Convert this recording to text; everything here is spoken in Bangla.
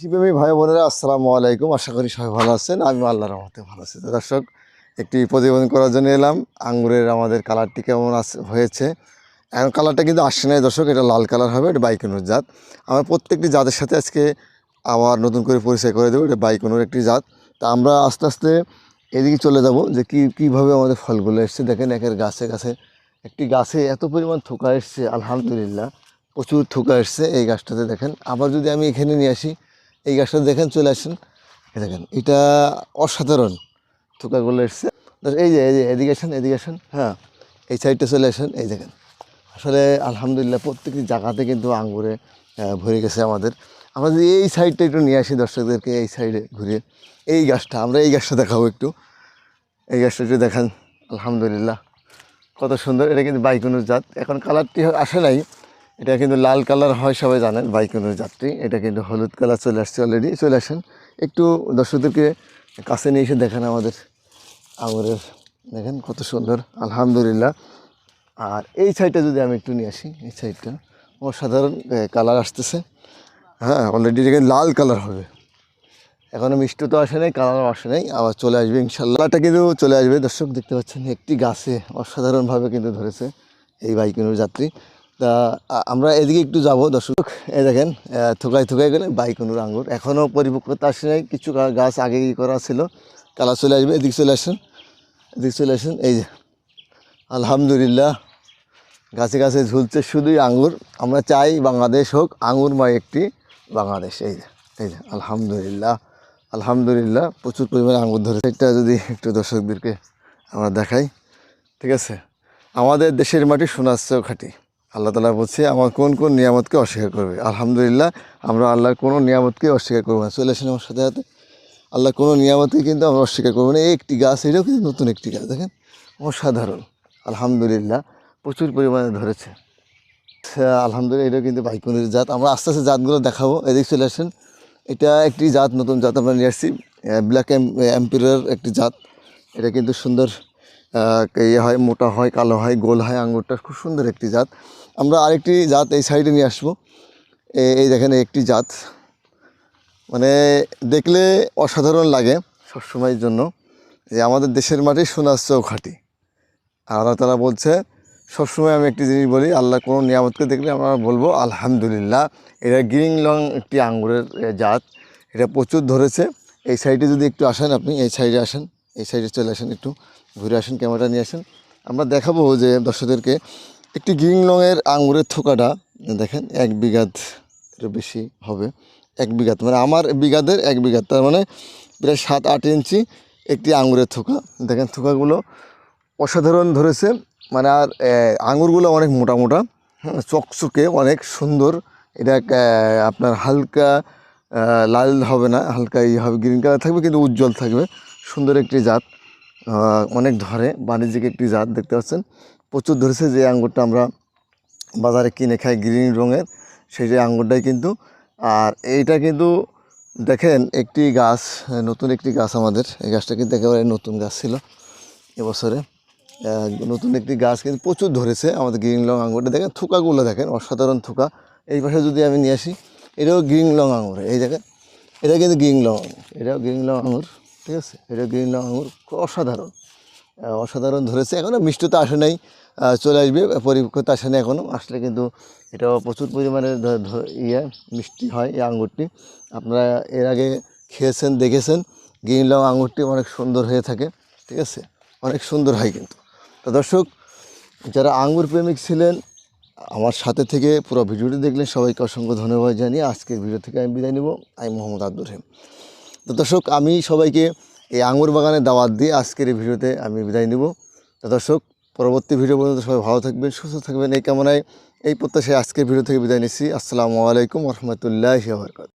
কৃষিপ্রেমী ভাই বোনেরা আসসালামু আলাইকুম। আশা করি সবাই ভালো আছেন। আমি আল্লাহর রহমতে ভালো আছি। তো দর্শক, একটি প্রতিবেদন করার জন্য এলাম আঙ্গুরের আমাদের কালারটি কেমন হয়েছে। এখন কালারটা কিন্তু আসছে না দর্শক, এটা লাল কালার হবে, এটা বাইকনুর জাত। আমরা প্রত্যেকটি জাতের সাথে আজকে আবার নতুন করে পরিচয় করে দেবো। এটা বাইকনুর একটি জাত। তা আমরা আস্তে আস্তে এদিকে চলে যাব যে কীভাবে আমাদের ফলগুলো এসছে। দেখেন একের গাছে গাছে একটি গাছে এত পরিমাণ থোকা এসছে, আলহামদুলিল্লাহ প্রচুর থোকা এসছে এই গাছটাতে। দেখেন আবার যদি আমি এখানে নিয়ে আসি, এই গাছটা দেখেন, চলে আসেন, দেখেন এটা অসাধারণ থোকাগুলো এসছে। এই যে এদিকে আসেন, হ্যাঁ এই সাইডটা চলে আসেন। এই দেখেন আসলে আলহামদুলিল্লাহ প্রত্যেকটি জায়গাতে কিন্তু আঙ্গুরে ভরে গেছে আমাদের। আমরা যদি এই সাইডটা একটু নিয়ে আসি দর্শকদেরকে, এই সাইডে ঘুরিয়ে আমরা এই গাছটা দেখাবো একটু। এই গাছটা একটু দেখেন, আলহামদুলিল্লাহ কত সুন্দর। এটা কিন্তু বাইকনুর জাত। এখন কালারটি আসে নাই, এটা কিন্তু লাল কালার হয়, সবাই জানেন বাইকনুর জাতটি। এটা কিন্তু হলুদ কালার চলে আসছে অলরেডি। চলে আসেন একটু দর্শকদেরকে কাছে নিয়ে এসে দেখেন আমাদের আঙুরের, দেখেন কত সুন্দর আলহামদুলিল্লাহ। আর এই সাইডটা যদি আমি একটু নিয়ে আসি, এই সাইডটা অসাধারণ কালার আসতেছে। হ্যাঁ অলরেডি দেখেন লাল কালার হবে। এখনও মিষ্টি তো আসে নাই, কালারও আসে নাই, আবার চলে আসবে ইনশাল্লাহটা কিন্তু চলে আসবে। দর্শক দেখতে পাচ্ছেন একটি গাছে অসাধারণভাবে কিন্তু ধরেছে এই বাইকনুর যাত্রী। তা আমরা এদিকে একটু যাব দর্শক। এই দেখেন থোকায় গেলে বাইকনুর আঙ্গুর এখনও পরিপক্কতা আসে নাই। কিছু গাছ আগে করা ছিল, কালার চলে আসবে। এদিকে চলে আসেন, এই যে আলহামদুলিল্লাহ গাছে গাছে ঝুলছে শুধুই আঙ্গুর। আমরা চাই বাংলাদেশ হোক আঙ্গুরময় একটি বাংলাদেশ। এই যে আলহামদুলিল্লাহ প্রচুর পরিমাণে আঙ্গুর ধরেছে। এটা যদি একটু দর্শকদেরকে আমরা দেখাই, ঠিক আছে। আমাদের দেশের মাটি সোনার চেয়েও খাঁটি। আল্লাহ তাআলা বলছে আমার কোন কোন নিয়ামতকে অস্বীকার করবে। আলহামদুলিল্লাহ আমরা আল্লাহর কোনো নিয়ামতকে অস্বীকার করবো না। চলে আসেন আমার সাথে সাথে। আল্লাহর কোনো নিয়ামতকে কিন্তু আমরা অস্বীকার করবো না। এই একটি গাছ, এটাও কিন্তু নতুন একটি গাছ, দেখেন অসাধারণ আলহামদুলিল্লাহ প্রচুর পরিমাণে ধরেছে। আলহামদুলিল্লাহ এটাও কিন্তু বাইকনুর জাত। আমরা আস্তে আস্তে জাতগুলো দেখাবো। এদিকে চলে আসেন। এটা একটি জাত, নতুন জাত আমরা নিয়ে আসছি, ব্ল্যাক এম্পিরিয়র একটি জাত। এটা কিন্তু সুন্দর ইয়ে হয়, মোটা হয়, কালো হয়, গোল হয়, আঙুরটা খুব সুন্দর একটি জাত। আমরা আরেকটি জাত এই সাইডে নিয়ে আসবো। এই দেখেন একটি জাত, মানে দেখলে অসাধারণ লাগে সবসময়ের জন্য যে আমাদের দেশের মাটি সোনার চেয়েও খাঁটি। আর আল্লাহ তাআলা বলছে, সবসময় আমি একটি জিনিস বলি, আল্লাহ কোনো নিয়ামতকে দেখলে আমরা বলবো আলহামদুলিল্লাহ। এটা গ্রিন লং একটি আঙ্গুরের জাত, এটা প্রচুর ধরেছে। এই সাইডে যদি একটু আসেন আপনি, এই সাইডে আসেন, এই সাইডে চলে আসেন, একটু ঘুরে আসেন, ক্যামেরাটা নিয়ে আসেন। আমরা দেখাবো যে দর্শকদেরকে একটি গ্রিন লংয়ের আঙ্গুরের থোকাটা দেখেন, 1 বিঘার বেশি হবে। 1 বিঘাত মানে আমার বিঘাদের 1 বিঘাত, তার মানে প্রায় 7-8 ইঞ্চি একটি আঙ্গুরের থোকা। দেখেন থোকাগুলো অসাধারণ ধরেছে, মানে আর আঙুরগুলো অনেক মোটা মোটা, হ্যাঁ চকচকে অনেক সুন্দর। এটা আপনার হালকা লাল হবে না, হালকা হবে, গ্রিন কালার থাকবে কিন্তু উজ্জ্বল থাকবে। সুন্দর একটি জাত, অনেক ধরে, বাণিজ্যিক একটি জাত। দেখতে পাচ্ছেন প্রচুর ধরেছে। যে আঙ্গুরটা আমরা বাজারে কিনে খাই গ্রিন রঙের, সেই যে আঙ্গুরটাই কিন্তু। আর এইটা কিন্তু দেখেন একটি গাছ, নতুন একটি গাছ আমাদের। এই গাছটা কিন্তু একেবারে নতুন গাছ ছিল এবছরে। নতুন একটি গাছ কিন্তু প্রচুর ধরেছে আমাদের গ্রিন লং আঙুরটা। দেখেন থোকাগুলো দেখেন অসাধারণ থোকা। এই পাশে যদি আমি নিয়ে আসি, এটাও গ্রিন লং আঙুর। এই দেখেন এটা কিন্তু গ্রিন লং আঙুর, এটাও গ্রিন লং আঙুর, ঠিক আছে। এটা গ্রিন লং আঙুর অসাধারণ ধরেছে। এখনও মিষ্টতা আসে নাই, চলে আসবে, পরিপক্কতা আসে না এখনও। আসলে কিন্তু এটাও প্রচুর পরিমাণে মিষ্টি হয় এই আঙুরটি। আপনারা এর আগে খেয়েছেন, দেখেছেন। গ্রিন লং আঙুরটি অনেক সুন্দর হয়ে থাকে, ঠিক আছে, অনেক সুন্দর হয় কিন্তু। তো দর্শক, যারা আঙ্গুর প্রেমিক ছিলেন আমার সাথে থেকে পুরো ভিডিওটি দেখলেন, সবাইকে অসংখ্য ধন্যবাদ জানিয়ে আজকের ভিডিও থেকে আমি বিদায় নেব। আমি মোহাম্মদ আব্দুর রহিম। তো দর্শক, আমি সবাইকে এই আঙ্গুর বাগানে দাওয়াত দিয়ে আজকের এই ভিডিওতে আমি বিদায় নেব। তো দর্শক, পরবর্তী ভিডিও পর্যন্ত সবাই ভালো থাকবেন, সুস্থ থাকবেন, এই কামনায়, এই প্রত্যাশায় আজকের ভিডিও থেকে বিদায় নিচ্ছি। আসসালামু আলাইকুম ওয়া রাহমাতুল্লাহি ওয়া বারাকাতুহু।